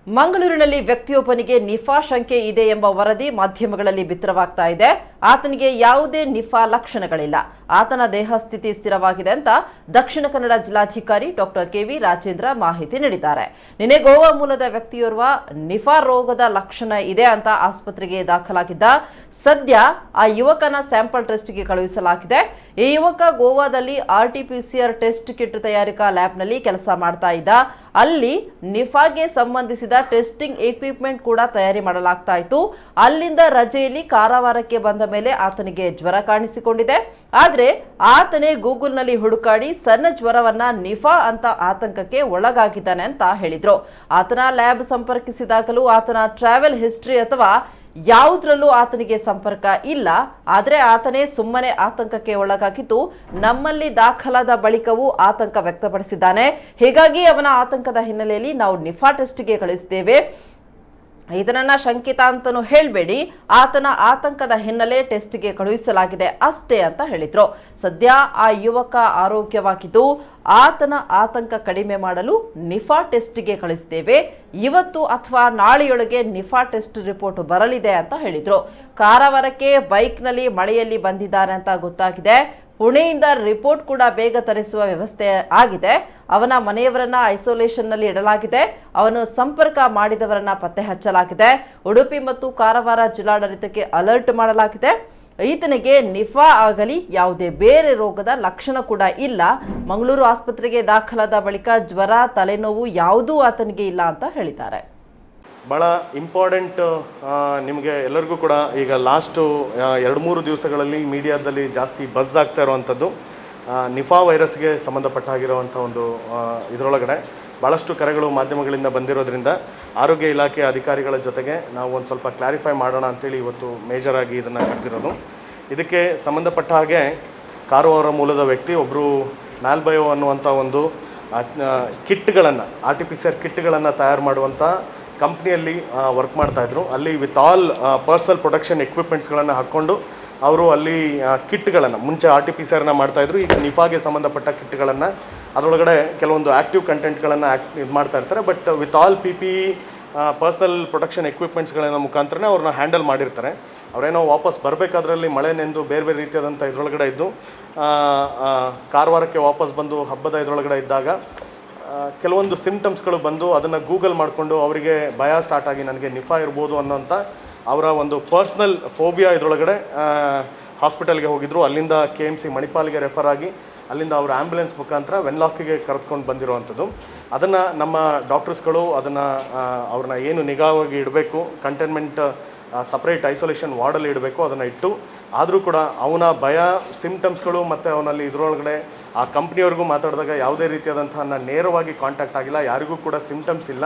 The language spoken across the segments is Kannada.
ಮಂಗಳೂರಿನಲ್ಲಿ ವ್ಯಕ್ತಿಯೊಬ್ಬನಿಗೆ ನಿಫಾ ಶಂಕೆ ಇದೆ ಎಂಬ ವರದಿ ಮಾಧ್ಯಮಗಳಲ್ಲಿ ಬಿತ್ತರವಾಗ್ತಾ ಇದೆ. ಆತನಿಗೆ ಯಾವುದೇ ನಿಫಾ ಲಕ್ಷಣಗಳಿಲ್ಲ. ಆತನ ದೇಹ ಸ್ಥಿತಿ ಸ್ಥಿರವಾಗಿದೆ ಅಂತ ದಕ್ಷಿಣ ಕನ್ನಡ ಜಿಲ್ಲಾಧಿಕಾರಿ ಡಾಕ್ಟರ್ ಕೆವಿ ರಾಜೇಂದ್ರ ಮಾಹಿತಿ ನೀಡಿದ್ದಾರೆ. ನಿನ್ನೆ ಗೋವಾ ಮೂಲದ ವ್ಯಕ್ತಿಯೋರ್ವ ನಿಫಾ ರೋಗದ ಲಕ್ಷಣ ಇದೆ ಅಂತ ಆಸ್ಪತ್ರೆಗೆ ದಾಖಲಾಗಿದ್ದ. ಸದ್ಯ ಆ ಯುವಕನ ಸ್ಯಾಂಪಲ್ ಟೆಸ್ಟ್ಗೆ ಕಳುಹಿಸಲಾಗಿದೆ. ಈ ಯುವಕ ಗೋವಾದಲ್ಲಿ RT-PCR ಟೆಸ್ಟ್ ಕಿಟ್ ತಯಾರಿಕಾ ಲ್ಯಾಬ್ನಲ್ಲಿ ಕೆಲಸ ಮಾಡ್ತಾ ಇದ್ದ. ಅಲ್ಲಿ ನಿಫಾಗೆ ಸಂಬಂಧಿಸಿದ ಟೆಸ್ಟಿಂಗ್ ಎಕ್ವಿಪ್ಮೆಂಟ್ ಕೂಡ ತಯಾರಿ ಮಾಡಲಾಗ್ತಾ ಇತ್ತು. ಅಲ್ಲಿಂದ ರಜೆಯಲ್ಲಿ ಕಾರವಾರಕ್ಕೆ ಬಂದ ಮೇಲೆ ಆತನಿಗೆ ಜ್ವರ ಕಾಣಿಸಿಕೊಂಡಿದೆ. ಆದ್ರೆ ಆತನೇ ಗೂಗಲ್ನಲ್ಲಿ ಹುಡುಕಾಡಿ ಸಣ್ಣ ಜ್ವರವನ್ನ ನಿಫಾ ಅಂತ ಆತಂಕಕ್ಕೆ ಒಳಗಾಗಿದ್ದಾನೆ ಅಂತ ಹೇಳಿದ್ರು. ಆತನ ಲ್ಯಾಬ್ ಸಂಪರ್ಕಿಸಿದಾಗಲೂ ಆತನ ಟ್ರಾವೆಲ್ ಹಿಸ್ಟ್ರಿ ಅಥವಾ ಯಾವುದ್ರಲ್ಲೂ ಆತನಿಗೆ ಸಂಪರ್ಕ ಇಲ್ಲ. ಆದರೆ ಆತನೇ ಸುಮ್ಮನೆ ಆತಂಕಕ್ಕೆ ಒಳಗಾಗಿದ್ದು ನಮ್ಮಲ್ಲಿ ದಾಖಲಾದ ಬಳಿಕವೂ ಆತಂಕ ವ್ಯಕ್ತಪಡಿಸಿದ್ದಾನೆ. ಹೀಗಾಗಿ ಅವನ ಆತಂಕದ ಹಿನ್ನೆಲೆಯಲ್ಲಿ ನಾವು ನಿಫಾ ಟೆಸ್ಟ್ಗೆ ಕಳಿಸಿದ್ದೇವೆ. ಇದನ್ನ ಶಂಕಿತ ಅಂತನೂ ಹೇಳಬೇಡಿ, ಆತನ ಆತಂಕದ ಹಿನ್ನೆಲೆ ಟೆಸ್ಟ್ಗೆ ಕಳುಹಿಸಲಾಗಿದೆ ಅಷ್ಟೇ ಅಂತ ಹೇಳಿದ್ರು. ಸದ್ಯ ಆ ಯುವಕ ಆರೋಗ್ಯವಾಗಿದ್ದು ಆತನ ಆತಂಕ ಕಡಿಮೆ ಮಾಡಲು ನಿಫಾ ಟೆಸ್ಟ್ಗೆ ಕಳಿಸಿದ್ದೇವೆ. ಇವತ್ತು ಅಥವಾ ನಾಳೆಯೊಳಗೆ ನಿಫಾ ಟೆಸ್ಟ್ ರಿಪೋರ್ಟ್ ಬರಲಿದೆ ಅಂತ ಹೇಳಿದ್ರು. ಕಾರವಾರಕ್ಕೆ ಬೈಕ್ನಲ್ಲಿ ಮಳೆಯಲ್ಲಿ ಬಂದಿದ್ದಾನೆ ಅಂತ ಗೊತ್ತಾಗಿದೆ. ಪುಣೆಯಿಂದ ರಿಪೋರ್ಟ್ ಕೂಡ ಬೇಗ ತರಿಸುವ ವ್ಯವಸ್ಥೆ ಆಗಿದೆ. ಅವನ ಮನೆಯವರನ್ನ ಐಸೋಲೇಷನ್ನಲ್ಲಿ ಇಡಲಾಗಿದೆ. ಅವನು ಸಂಪರ್ಕ ಮಾಡಿದವರನ್ನ ಪತ್ತೆ ಹಚ್ಚಲಾಗಿದೆ. ಉಡುಪಿ ಮತ್ತು ಕಾರವಾರ ಜಿಲ್ಲಾಡಳಿತಕ್ಕೆ ಅಲರ್ಟ್ ಮಾಡಲಾಗಿದೆ. ಈತನಿಗೆ ನಿಫಾ ಆಗಲಿ ಯಾವುದೇ ಬೇರೆ ರೋಗದ ಲಕ್ಷಣ ಕೂಡ ಇಲ್ಲ. ಮಂಗಳೂರು ಆಸ್ಪತ್ರೆಗೆ ದಾಖಲಾದ ಬಳಿಕ ಜ್ವರ, ತಲೆನೋವು ಯಾವುದೂ ಆತನಿಗೆ ಇಲ್ಲ ಅಂತ ಹೇಳಿದ್ದಾರೆ. ಭಾಳ ಇಂಪಾರ್ಟೆಂಟ್, ನಿಮಗೆ ಎಲ್ಲರಿಗೂ ಕೂಡ ಈಗ ಲಾಸ್ಟು 2-3 ದಿವಸಗಳಲ್ಲಿ ಮೀಡಿಯಾದಲ್ಲಿ ಜಾಸ್ತಿ ಬಜ್ ಆಗ್ತಾ ಇರುವಂಥದ್ದು ನಿಫಾ ವೈರಸ್ಗೆ ಸಂಬಂಧಪಟ್ಟಾಗಿರುವಂಥ ಒಂದು ಇದರೊಳಗಡೆ ಭಾಳಷ್ಟು ಕರೆಗಳು ಮಾಧ್ಯಮಗಳಿಂದ ಬಂದಿರೋದ್ರಿಂದ ಆರೋಗ್ಯ ಇಲಾಖೆ ಅಧಿಕಾರಿಗಳ ಜೊತೆಗೆ ನಾವು ಒಂದು ಸ್ವಲ್ಪ ಕ್ಲಾರಿಫೈ ಮಾಡೋಣ ಅಂತೇಳಿ ಇವತ್ತು ಮೇಜರಾಗಿ ಇದನ್ನು ಕರೆದಿರೋದು. ಇದಕ್ಕೆ ಸಂಬಂಧಪಟ್ಟ ಹಾಗೆ ಕಾರವಾರ ಮೂಲದ ವ್ಯಕ್ತಿ ಒಬ್ಬರು ಮ್ಯಾಲ್ಬಯೋ ಅನ್ನುವಂಥ ಒಂದು ಕಿಟ್ಗಳನ್ನು RT-PCR ಕಿಟ್ಗಳನ್ನು ತಯಾರು ಮಾಡುವಂಥ ಕಂಪ್ನಿಯಲ್ಲಿ ವರ್ಕ್ ಮಾಡ್ತಾಯಿದ್ರು. ಅಲ್ಲಿ ವಿತ್ ಆಲ್ ಪರ್ಸನಲ್ ಪ್ರೊಟೆಕ್ಷನ್ ಎಕ್ವಿಪ್ಮೆಂಟ್ಸ್ಗಳನ್ನು ಹಾಕ್ಕೊಂಡು ಅವರು ಅಲ್ಲಿ ಕಿಟ್ಗಳನ್ನು ಮುಂಚೆ RT-PCR ಮಾಡ್ತಾಯಿದ್ರು. ಈಗ ನಿಫಾಗೆ ಸಂಬಂಧಪಟ್ಟ ಕಿಟ್ಗಳನ್ನು ಅದರೊಳಗಡೆ ಕೆಲವೊಂದು ಆ್ಯಕ್ಟಿವ್ ಕಂಟೆಂಟ್ಗಳನ್ನು ಇದು ಮಾಡ್ತಾ ಇರ್ತಾರೆ. But with all PPE personal protection ಎಕ್ವಿಪ್ಮೆಂಟ್ಸ್ಗಳ ಮುಖಾಂತರನೇ ಅವ್ರನ್ನ ಹ್ಯಾಂಡಲ್ ಮಾಡಿರ್ತಾರೆ. ಅವರೇನೋ ವಾಪಸ್ ಬರಬೇಕಾದ್ರಲ್ಲಿ ಮಳೆ ನೆಂದು ಬೇರೆ ಬೇರೆ ರೀತಿಯಾದಂಥ ಇದರೊಳಗಡೆ ಇದ್ದು ಕಾರವಾರಕ್ಕೆ ವಾಪಸ್ ಬಂದು ಹಬ್ಬದ ಇದರೊಳಗಡೆ ಇದ್ದಾಗ ಕೆಲವೊಂದು ಸಿಂಪ್ಟಮ್ಸ್ಗಳು ಬಂದು ಅದನ್ನು ಗೂಗಲ್ ಮಾಡಿಕೊಂಡು ಅವರಿಗೆ ಭಯ ಸ್ಟಾರ್ಟ್ ಆಗಿ ನನಗೆ ನಿಫಾ ಇರ್ಬೋದು ಅನ್ನೋಂಥ ಅವರ ಒಂದು ಪರ್ಸ್ನಲ್ ಫೋಬಿಯಾ ಇದರೊಳಗಡೆ ಹಾಸ್ಪಿಟಲ್ಗೆ ಹೋಗಿದ್ದರು. ಅಲ್ಲಿಂದ KMC ಮಣಿಪಾಲ್ಗೆ ರೆಫರ್ ಆಗಿ ಅಲ್ಲಿಂದ ಅವರು ಆ್ಯಂಬುಲೆನ್ಸ್ ಮುಖಾಂತರ ವೆನ್ಲಾಕಿಗೆ ಕರೆದುಕೊಂಡು ಬಂದಿರುವಂಥದ್ದು. ಅದನ್ನು ನಮ್ಮ ಡಾಕ್ಟರ್ಸ್ಗಳು ಅದನ್ನು ಅವ್ರನ್ನ ಏನು ನಿಗಾವಾಗಿ ಇಡಬೇಕು, ಕಂಟೈನ್ಮೆಂಟ್ ಸಪ್ರೇಟ್ ಐಸೋಲೇಷನ್ ವಾರ್ಡಲ್ಲಿ ಇಡಬೇಕು, ಅದನ್ನು ಇಟ್ಟು ಆದರೂ ಕೂಡ ಅವನ ಭಯ ಸಿಂಪ್ಟಮ್ಸ್ಗಳು ಮತ್ತು ಅವನಲ್ಲಿ ಇದರೊಳಗಡೆ ಆ ಕಂಪ್ನಿಯವ್ರಿಗೂ ಮಾತಾಡಿದಾಗ ಯಾವುದೇ ರೀತಿಯಾದಂತಹ ನೇರವಾಗಿ ಕಾಂಟ್ಯಾಕ್ಟ್ ಆಗಿಲ್ಲ. ಯಾರಿಗೂ ಕೂಡ ಸಿಂಪ್ಟಮ್ಸ್ ಇಲ್ಲ,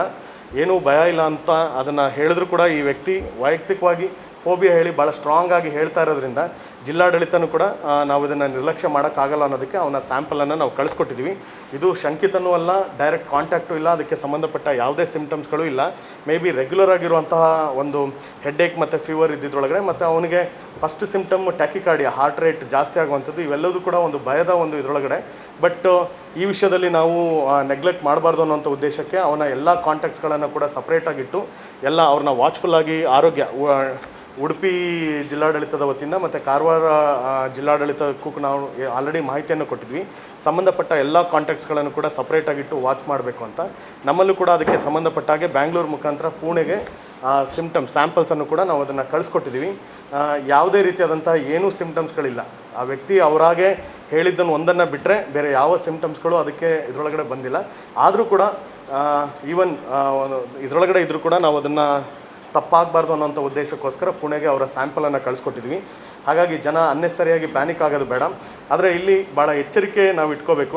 ಏನೂ ಭಯ ಇಲ್ಲ ಅಂತ ಅದನ್ನು ಹೇಳಿದ್ರು ಕೂಡ ಈ ವ್ಯಕ್ತಿ ವೈಯಕ್ತಿಕವಾಗಿ ಫೋಬಿಯಾ ಹೇಳಿ ಭಾಳ ಸ್ಟ್ರಾಂಗ್ ಆಗಿ ಹೇಳ್ತಾ ಇರೋದ್ರಿಂದ ಜಿಲ್ಲಾಡಳಿತನೂ ಕೂಡ ನಾವು ಇದನ್ನು ನಿರ್ಲಕ್ಷ್ಯ ಮಾಡೋಕ್ಕಾಗಲ್ಲ ಅನ್ನೋದಕ್ಕೆ ಅವನ ಸ್ಯಾಂಪಲನ್ನು ನಾವು ಕಳಿಸ್ಕೊಟ್ಟಿದ್ದೀವಿ. ಇದು ಶಂಕಿತನೂ ಅಲ್ಲ, ಡೈರೆಕ್ಟ್ ಕಾಂಟ್ಯಾಕ್ಟು ಇಲ್ಲ, ಅದಕ್ಕೆ ಸಂಬಂಧಪಟ್ಟ ಯಾವುದೇ ಸಿಂಪ್ಟಮ್ಸ್ಗಳು ಇಲ್ಲ. ಮೇ ಬಿ ರೆಗ್ಯುಲರ್ ಆಗಿರುವಂತಹ ಒಂದು ಹೆಡ್ಏಕ್ ಮತ್ತು ಫೀವರ್ ಇದ್ದಿದ್ರೊಳಗಡೆ ಮತ್ತು ಅವನಿಗೆ ಫಸ್ಟ್ ಸಿಂಪ್ಟಮ್ ಟ್ಯಾಕಿಕಾರ್ಡಿಯಾ, ಹಾರ್ಟ್ ರೇಟ್ ಜಾಸ್ತಿ ಆಗುವಂಥದ್ದು, ಇವೆಲ್ಲವೂ ಕೂಡ ಒಂದು ಭಯದ ಒಂದು ಇದರೊಳಗಡೆ. ಬಟ್ ಈ ವಿಷಯದಲ್ಲಿ ನಾವು ನೆಗ್ಲೆಕ್ಟ್ ಮಾಡಬಾರ್ದು ಅನ್ನೋಂಥ ಉದ್ದೇಶಕ್ಕೆ ಅವನ ಎಲ್ಲ ಕಾಂಟ್ಯಾಕ್ಟ್ಸ್ಗಳನ್ನು ಕೂಡ ಸಪ್ರೇಟಾಗಿಟ್ಟು ಎಲ್ಲ ಅವ್ರನ್ನ ವಾಚ್ಫುಲ್ಲಾಗಿ ಆರೋಗ್ಯ ಉಡುಪಿ ಜಿಲ್ಲಾಡಳಿತದ ವತಿಯಿಂದ ಮತ್ತು ಕಾರವಾರ ಜಿಲ್ಲಾಡಳಿತಕ್ಕೂ ನಾವು ಆಲ್ರೆಡಿ ಮಾಹಿತಿಯನ್ನು ಕೊಟ್ಟಿದ್ವಿ. ಸಂಬಂಧಪಟ್ಟ ಎಲ್ಲ ಕಾಂಟ್ಯಾಕ್ಟ್ಸ್ಗಳನ್ನು ಕೂಡ ಸಪ್ರೇಟಾಗಿಟ್ಟು ವಾಚ್ ಮಾಡಬೇಕು ಅಂತ. ನಮ್ಮಲ್ಲೂ ಕೂಡ ಅದಕ್ಕೆ ಸಂಬಂಧಪಟ್ಟಾಗೆ ಬ್ಯಾಂಗ್ಳೂರು ಮುಖಾಂತರ ಪುಣೆಗೆ ಸ್ಯಾಂಪಲ್ಸನ್ನು ಕೂಡ ನಾವು ಅದನ್ನು ಕಳಿಸ್ಕೊಟ್ಟಿದ್ದೀವಿ. ಯಾವುದೇ ರೀತಿಯಾದಂಥ ಏನೂ ಸಿಂಪ್ಟಮ್ಸ್ಗಳಿಲ್ಲ. ಆ ವ್ಯಕ್ತಿ ಅವರಾಗೆ ಹೇಳಿದ್ದನ್ನು ಒಂದನ್ನು ಬಿಟ್ಟರೆ ಬೇರೆ ಯಾವ ಸಿಂಪ್ಟಮ್ಸ್ಗಳು ಅದಕ್ಕೆ ಇದರೊಳಗಡೆ ಬಂದಿಲ್ಲ. ಆದರೂ ಕೂಡ ಈವನ್ ಇದರೊಳಗಡೆ ಇದ್ದರೂ ಕೂಡ ನಾವು ಅದನ್ನು ತಪ್ಪಾಗಬಾರ್ದು ಅನ್ನೋಂಥ ಉದ್ದೇಶಕ್ಕೋಸ್ಕರ ಪುಣೆಗೆ ಅವರ ಸ್ಯಾಂಪಲನ್ನು ಕಳಿಸ್ಕೊಟ್ಟಿದ್ವಿ. ಹಾಗಾಗಿ ಜನ ಅನ್ನೆಸರಿಯಾಗಿ ಪ್ಯಾನಿಕ್ ಆಗೋದು ಬೇಡ. ಆದರೆ ಇಲ್ಲಿ ಭಾಳ ಎಚ್ಚರಿಕೆ ನಾವು ಇಟ್ಕೋಬೇಕು.